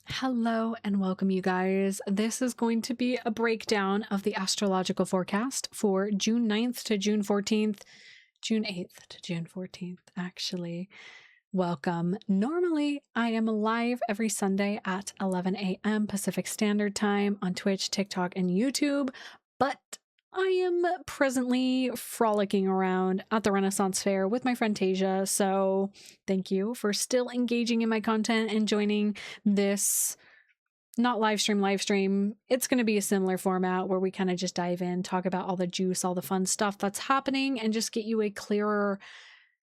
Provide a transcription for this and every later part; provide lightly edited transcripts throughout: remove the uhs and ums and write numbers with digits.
Hello and welcome, you guys. This is going to be a breakdown of the astrological forecast for June 9th to June 14th, June 8th to June 14th, actually. Welcome. Normally, I am live every Sunday at 11 a.m. Pacific Standard Time on Twitch, TikTok, and YouTube, but I am presently frolicking around at the Renaissance Fair with my friend Tasia, so thank you for still engaging in my content and joining this not live stream. It's going to be a similar format where we kind of just dive in, talk about all the juice, all the fun stuff that's happening, and just get you a clearer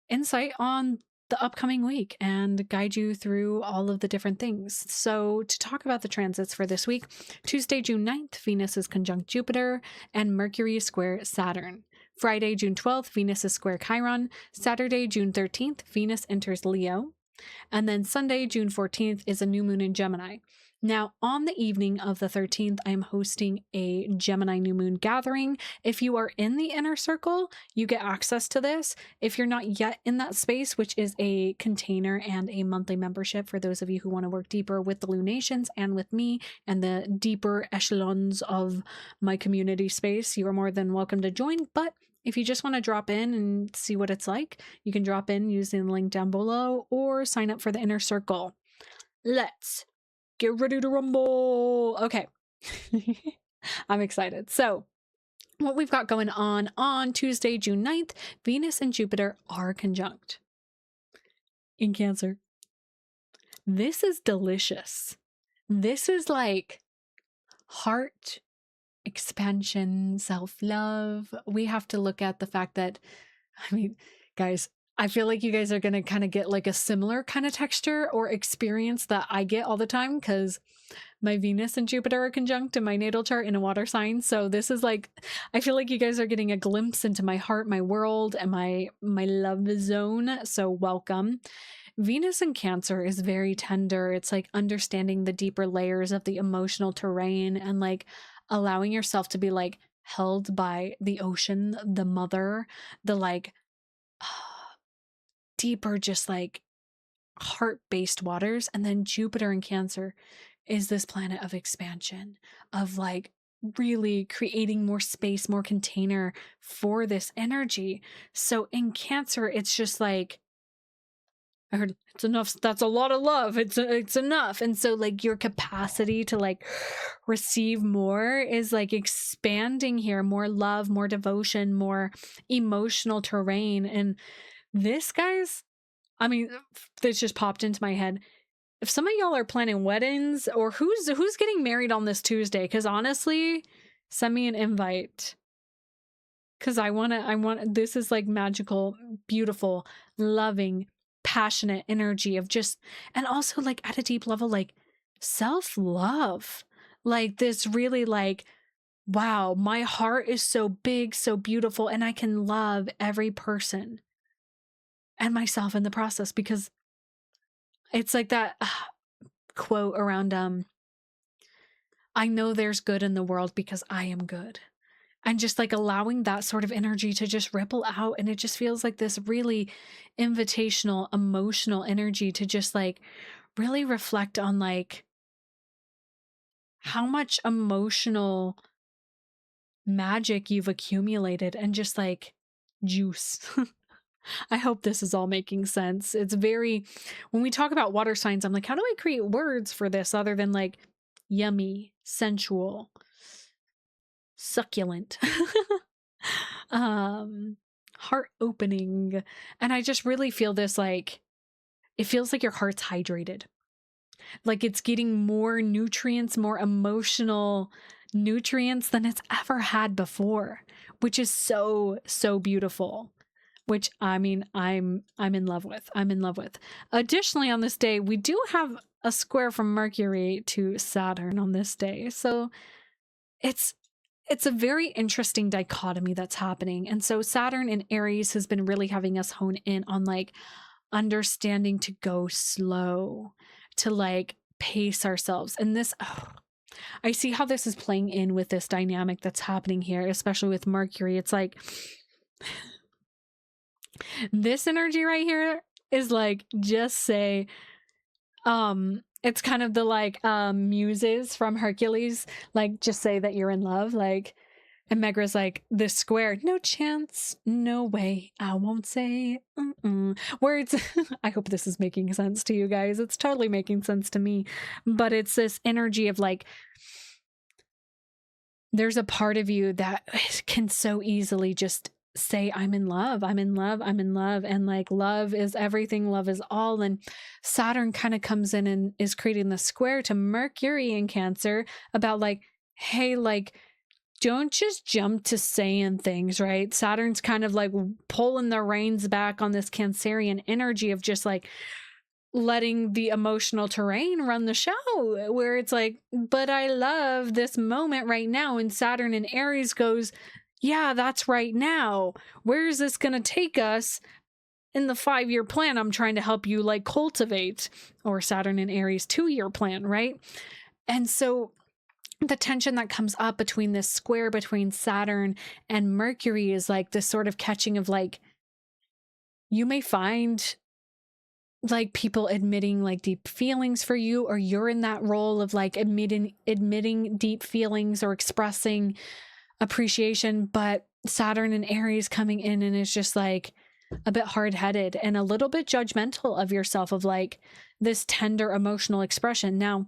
insight on the upcoming week and guide you through all of the different things. So to talk about the transits for this week, Tuesday, June 9th, Venus is conjunct Jupiter and Mercury is square Saturn. Friday, June 12th, Venus is square Chiron. Saturday, June 13th, Venus enters Leo. And then Sunday, June 14th, is a new moon in Gemini. Now, on the evening of the 13th, I am hosting a Gemini new moon gathering. If you are in the inner circle, you get access to this. If you're not yet in that space, which is a container and a monthly membership for those of you who want to work deeper with the lunations and with me and the deeper echelons of my community space, you are more than welcome to join. But if you just want to drop in and see what it's like, you can drop in using the link down below or sign up for the inner circle. Let's get ready to rumble. Okay. I'm excited. So what we've got going on Tuesday, June 9th, Venus and Jupiter are conjunct in Cancer. This is delicious. This is like heart expansion, self-love. We have to look at the fact that, guys, I feel like you guys are going to kind of get like a similar kind of texture or experience that I get all the time because my Venus and Jupiter are conjunct in my natal chart in a water sign. So this is like, I feel like you guys are getting a glimpse into my heart, my world, and my love zone. So welcome. Venus in Cancer is very tender. It's like understanding the deeper layers of the emotional terrain and like allowing yourself to be like held by the ocean, the mother, the like deeper, just like heart-based waters. And then Jupiter in Cancer is this planet of expansion, of like really creating more space, more container for this energy. So in Cancer, it's just like, I heard it's enough. That's a lot of love. It's enough. And so like your capacity to like receive more is like expanding here, more love, more devotion, more emotional terrain. And this, guys, this just popped into my head. If some of y'all are planning weddings or who's getting married on this Tuesday, because honestly, send me an invite. Because I want, this is like magical, beautiful, loving, passionate energy of just, and also like at a deep level, like self-love, like this really like, wow, my heart is so big, so beautiful, and I can love every person and myself in the process, because it's like that quote around, I know there's good in the world because I am good. And just like allowing that sort of energy to just ripple out. And it just feels like this really invitational, emotional energy to just like really reflect on like how much emotional magic you've accumulated and just like juice. I hope this is all making sense. It's very, when we talk about water signs, I'm like, how do I create words for this other than like yummy, sensual, succulent, heart opening? And I just really feel this, like, it feels like your heart's hydrated, like it's getting more nutrients, more emotional nutrients than it's ever had before, which is so beautiful, which I'm in love with. Additionally, on this day, we do have a square from Mercury to Saturn on this day. So it's a very interesting dichotomy that's happening. And so Saturn in Aries has been really having us hone in on like understanding to go slow, to like pace ourselves. And this, I see how this is playing in with this dynamic that's happening here, especially with Mercury. It's like this energy right here is like, just say, It's kind of the like muses from Hercules, like just say that you're in love, like, and Megra's like, this square, no chance, no way, I won't say words. I hope this is making sense to you guys. It's totally making sense to me. But it's this energy of like, there's a part of you that can so easily just say, I'm in love, I'm in love, I'm in love. And like, love is everything, love is all. And Saturn kind of comes in and is creating the square to Mercury in Cancer about like, hey, like, don't just jump to saying things, right? Saturn's kind of like pulling the reins back on this Cancerian energy of just like letting the emotional terrain run the show, where it's like, but I love this moment right now. And Saturn in Aries goes, yeah, that's right now. Where is this going to take us in the 5-year plan I'm trying to help you like cultivate? Or Saturn in Aries 2-year plan, right? And so the tension that comes up between this square between Saturn and Mercury is like this sort of catching of like, you may find like people admitting like deep feelings for you, or you're in that role of like admitting deep feelings or expressing appreciation, but Saturn and Aries coming in and is just like a bit hard-headed and a little bit judgmental of yourself, of like this tender emotional expression. Now,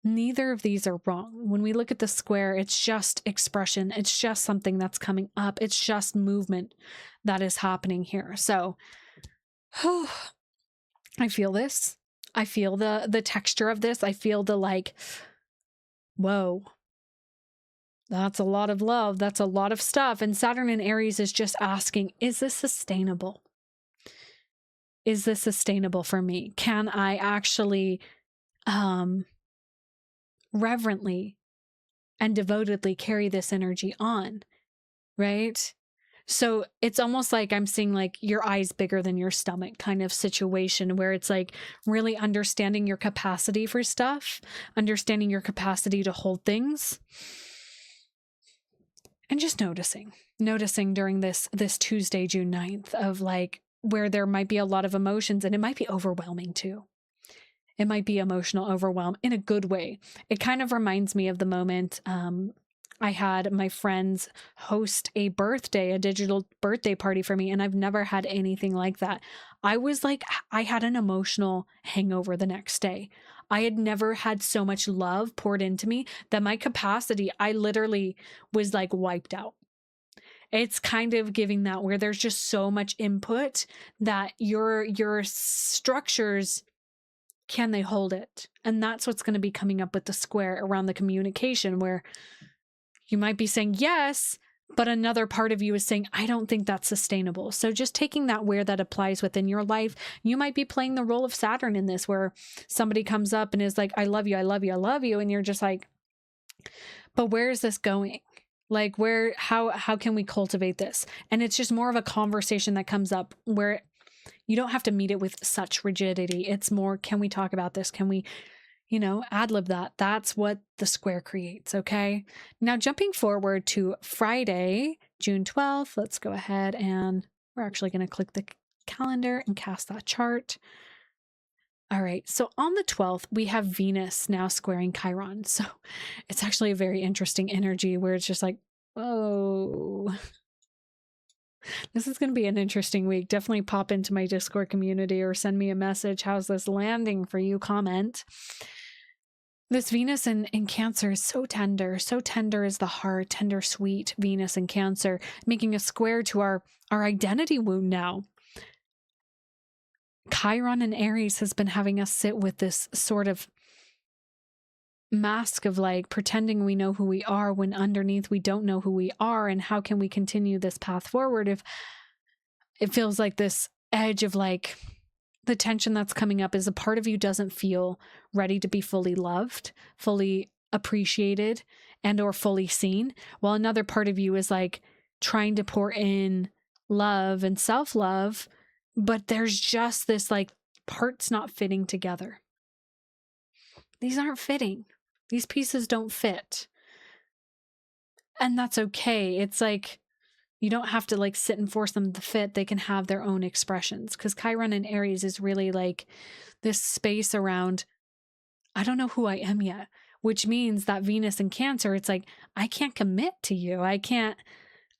neither of these are wrong. When we look at the square, it's just expression. It's just something that's coming up. It's just movement that is happening here. So I feel this. I feel the texture of this. I feel the like, whoa, that's a lot of love. That's a lot of stuff. And Saturn in Aries is just asking, is this sustainable? Is this sustainable for me? Can I actually reverently and devotedly carry this energy on? Right? So it's almost like I'm seeing like your eyes bigger than your stomach kind of situation, where it's like really understanding your capacity for stuff, understanding your capacity to hold things. And just noticing during this Tuesday, June 9th, of like where there might be a lot of emotions, and it might be overwhelming too. It might be emotional overwhelm in a good way. It kind of reminds me of the moment I had my friends host a digital birthday party for me, and I've never had anything like that. I was like, I had an emotional hangover the next day. I had never had so much love poured into me that my capacity, I literally was like wiped out. It's kind of giving that, where there's just so much input that your structures, can they hold it? And that's what's going to be coming up with the square around the communication, where you might be saying yes, but another part of you is saying, I don't think that's sustainable. So just taking that where that applies within your life, you might be playing the role of Saturn in this, where somebody comes up and is like, I love you, I love you, I love you. And you're just like, but where is this going? Like, how can we cultivate this? And it's just more of a conversation that comes up, where you don't have to meet it with such rigidity. It's more, can we talk about this? Can we, ad-lib that? That's what the square creates, okay? Now, jumping forward to Friday, June 12th, let's go ahead and we're actually going to click the calendar and cast that chart. All right, so on the 12th, we have Venus now squaring Chiron. So it's actually a very interesting energy, where it's just like, whoa. This is going to be an interesting week. Definitely pop into my Discord community or send me a message. How's this landing for you? Comment. This Venus in Cancer is so tender. So tender is the heart, tender, sweet Venus in Cancer, making a square to our identity wound now. Chiron in Aries has been having us sit with this sort of mask of like pretending we know who we are, when underneath we don't know who we are. And how can we continue this path forward if it feels like this edge of like, the tension that's coming up is a part of you doesn't feel ready to be fully loved, fully appreciated, and or fully seen, while another part of you is like trying to pour in love and self-love, but there's just this like parts not fitting together. These aren't fitting. These pieces don't fit. And that's okay. It's like, you don't have to like sit and force them to fit. They can have their own expressions, because Chiron in Aries is really like this space around I don't know who I am yet, which means that Venus in Cancer, it's like, I can't commit to you. I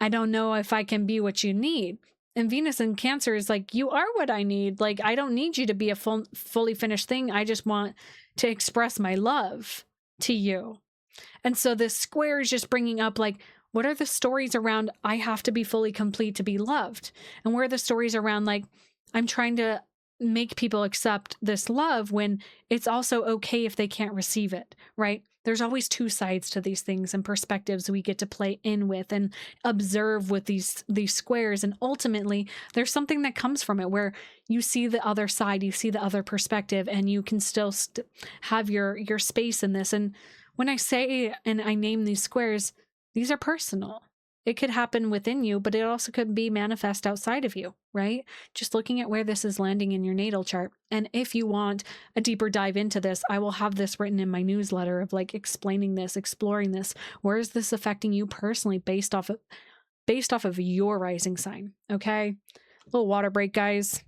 don't know if I can be what you need. And Venus in Cancer is like, you are what I need. Like, I don't need you to be a fully finished thing. I just want to express my love to you. And so this square is just bringing up, like, what are the stories around I have to be fully complete to be loved? And where are the stories around, like, I'm trying to make people accept this love when it's also okay if they can't receive it, right? There's always two sides to these things and perspectives we get to play in with and observe with these squares. And ultimately, there's something that comes from it where you see the other side, you see the other perspective, and you can still have your space in this. And when I say and I name these squares, these are personal. It could happen within you, but it also could be manifest outside of you, right? Just looking at where this is landing in your natal chart. And if you want a deeper dive into this, I will have this written in my newsletter of like explaining this, exploring this. Where is this affecting you personally based off of your rising sign? Okay. Little water break, guys.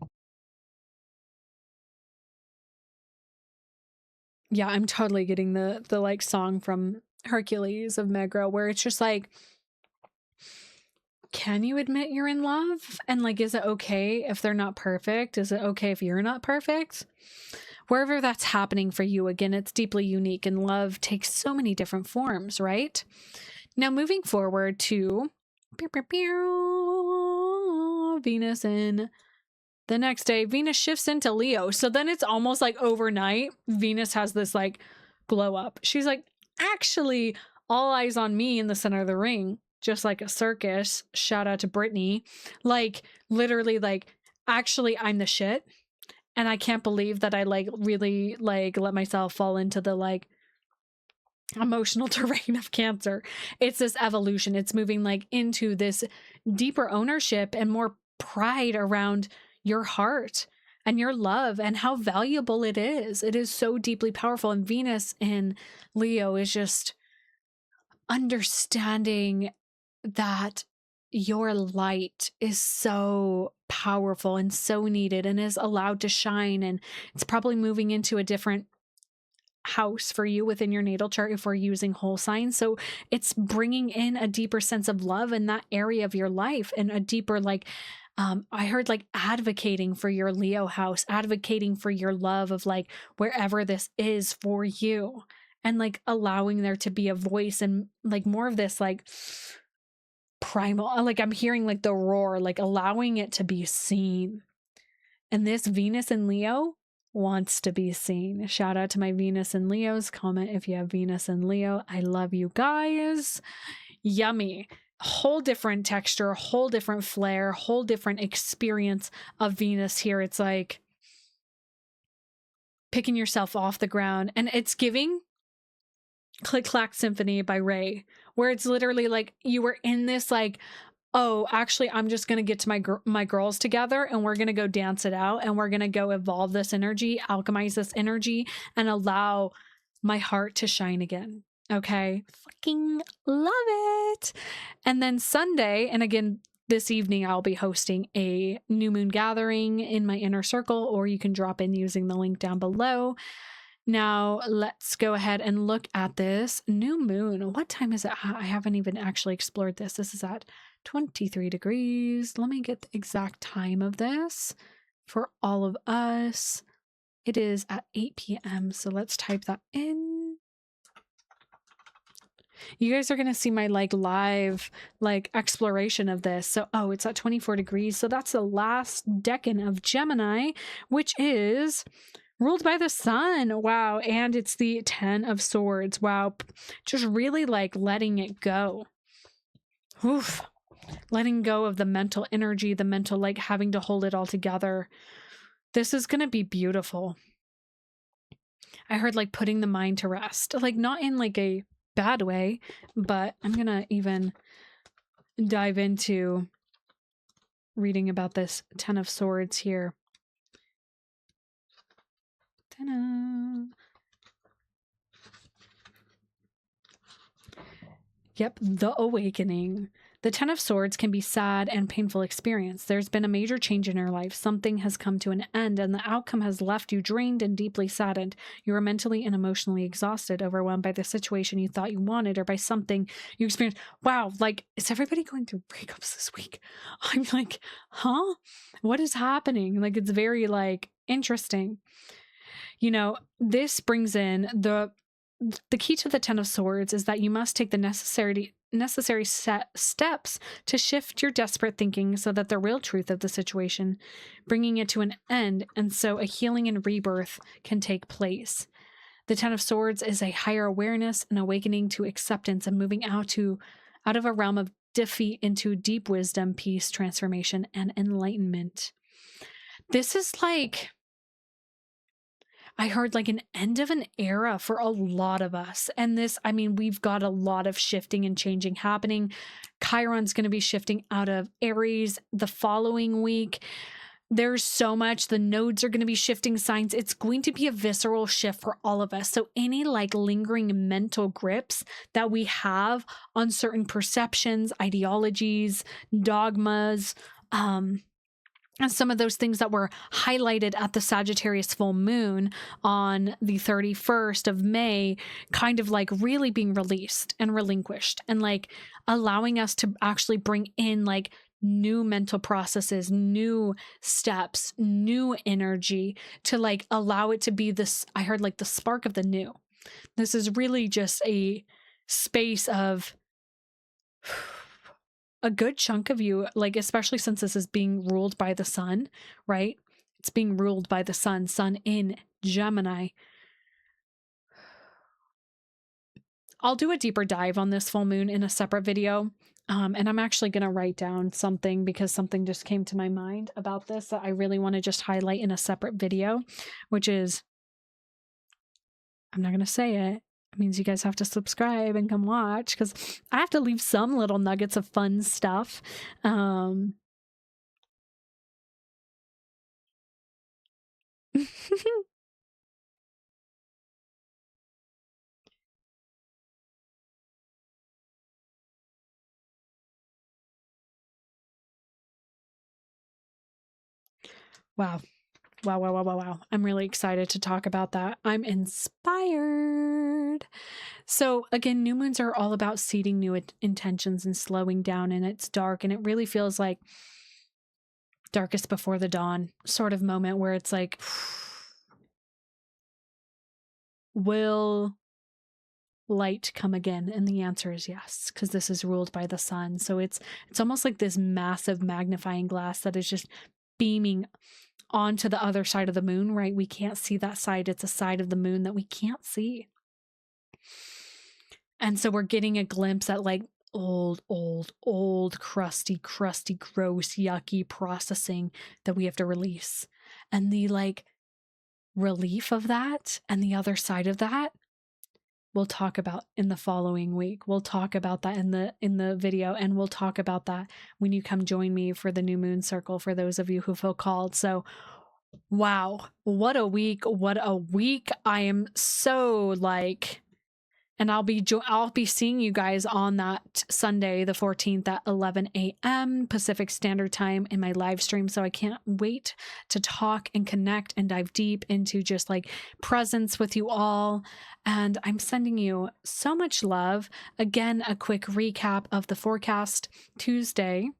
Yeah, I'm totally getting the like song from Hercules of Megara where it's just like, can you admit you're in love? And like, is it okay if they're not perfect? Is it okay if you're not perfect? Wherever that's happening for you, again, it's deeply unique, and love takes so many different forms, right? Now, moving forward to Venus in the next day, Venus shifts into Leo. So then it's almost like overnight, Venus has this like glow up. She's like, actually, all eyes on me in the center of the ring, just like a circus. Shout out to Brittany. Like, literally, like, actually, I'm the shit. And I can't believe that I like really like let myself fall into the like emotional terrain of Cancer. It's this evolution. It's moving like into this deeper ownership and more pride around your heart and your love and how valuable it is. It is so deeply powerful. And Venus in Leo is just understanding that your light is so powerful and so needed and is allowed to shine. And it's probably moving into a different house for you within your natal chart if we're using whole signs. So it's bringing in a deeper sense of love in that area of your life and a deeper like I heard like advocating for your Leo house, advocating for your love of like wherever this is for you, and like allowing there to be a voice and like more of this like primal, like I'm hearing like the roar, like allowing it to be seen. And this Venus in Leo wants to be seen. Shout out to my Venus and Leos. Comment if you have Venus and Leo. I love you guys. Yummy. Whole different texture, whole different flair, whole different experience of Venus here. It's like picking yourself off the ground, and it's giving Click Clack Symphony by Ray, where it's literally like you were in this like, oh, actually, I'm just going to get to my girls together and we're going to go dance it out and we're going to go evolve this energy, alchemize this energy, and allow my heart to shine again. Okay. Fucking love it. And then Sunday, and again, this evening, I'll be hosting a new moon gathering in my inner circle, or you can drop in using the link down below. Now, let's go ahead and look at this new moon. What time is it? I haven't even actually explored this. This is at 23 degrees. Let me get the exact time of this for all of us. It is at 8 p.m. So let's type that in. You guys are going to see my like live like exploration of this. So, oh, it's at 24 degrees. So that's the last decan of Gemini, which is ruled by the sun. Wow. And it's the 10 of Swords. Wow. Just really like letting it go. Oof. Letting go of the mental energy, the mental like having to hold it all together. This is going to be beautiful. I heard like putting the mind to rest, like not in like a bad way, but I'm going to even dive into reading about this 10 of Swords here. 10 of... Yep, the awakening. The Ten of Swords can be sad and painful experience. There's been a major change in your life. Something has come to an end, and the outcome has left you drained and deeply saddened. You are mentally and emotionally exhausted, overwhelmed by the situation you thought you wanted or by something you experienced. Wow, like, is everybody going through breakups this week? I'm like, huh? What is happening? Like, it's very, like, interesting. You know, this brings in the key to the Ten of Swords is that you must take the necessary steps to shift your desperate thinking so that the real truth of the situation, bringing it to an end, and so a healing and rebirth can take place. The Ten of Swords is a higher awareness, an awakening to acceptance, and moving out of a realm of defeat into deep wisdom, peace, transformation, and enlightenment. This is like, I heard, like an end of an era for a lot of us. And this, I mean, we've got a lot of shifting and changing happening. Chiron's going to be shifting out of Aries the following week. There's so much. The nodes are going to be shifting signs. It's going to be a visceral shift for all of us. So any like lingering mental grips that we have on certain perceptions, ideologies, dogmas, and some of those things that were highlighted at the Sagittarius full moon on the 31st of May, kind of like really being released and relinquished, and like allowing us to actually bring in like new mental processes, new steps, new energy to like allow it to be this, I heard like the spark of the new. This is really just a space of a good chunk of you, like, especially since this is being ruled by the sun, right? It's being ruled by the sun in Gemini. I'll do a deeper dive on this full moon in a separate video. And I'm actually going to write down something because something just came to my mind about this that I really want to just highlight in a separate video, which is, I'm not going to say it. It means you guys have to subscribe and come watch because I have to leave some little nuggets of fun stuff. Wow. Wow, wow, wow, wow, wow. I'm really excited to talk about that. I'm inspired. So again, new moons are all about seeding new intentions and slowing down, and it's dark, and it really feels like darkest before the dawn sort of moment where it's like, will light come again? And the answer is yes, because this is ruled by the sun. So it's almost like this massive magnifying glass that is just beaming onto the other side of the moon, right? We can't see that side. It's a side of the moon that we can't see. And so we're getting a glimpse at like old, crusty, gross, yucky processing that we have to release. And the like relief of that and the other side of that, we'll talk about in the following week. We'll talk about that in the video, and we'll talk about that when you come join me for the new moon circle for those of you who feel called. So wow, what a week. I am so like, and I'll be seeing you guys on that Sunday, the 14th at 11 a.m. Pacific Standard Time in my live stream. So I can't wait to talk and connect and dive deep into just like presence with you all. And I'm sending you so much love. Again, a quick recap of the forecast. Tuesday,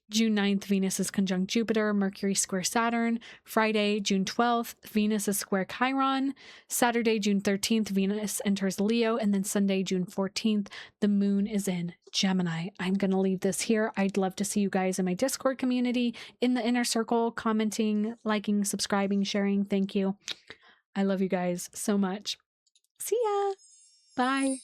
June 9th, Venus is conjunct Jupiter, Mercury square Saturn. Friday, June 12th, Venus is square Chiron. Saturday, June 13th, Venus enters Leo. And then Sunday, June 14th, the moon is in Gemini. I'm going to leave this here. I'd love to see you guys in my Discord community, in the inner circle, commenting, liking, subscribing, sharing. Thank you. I love you guys so much. See ya. Bye.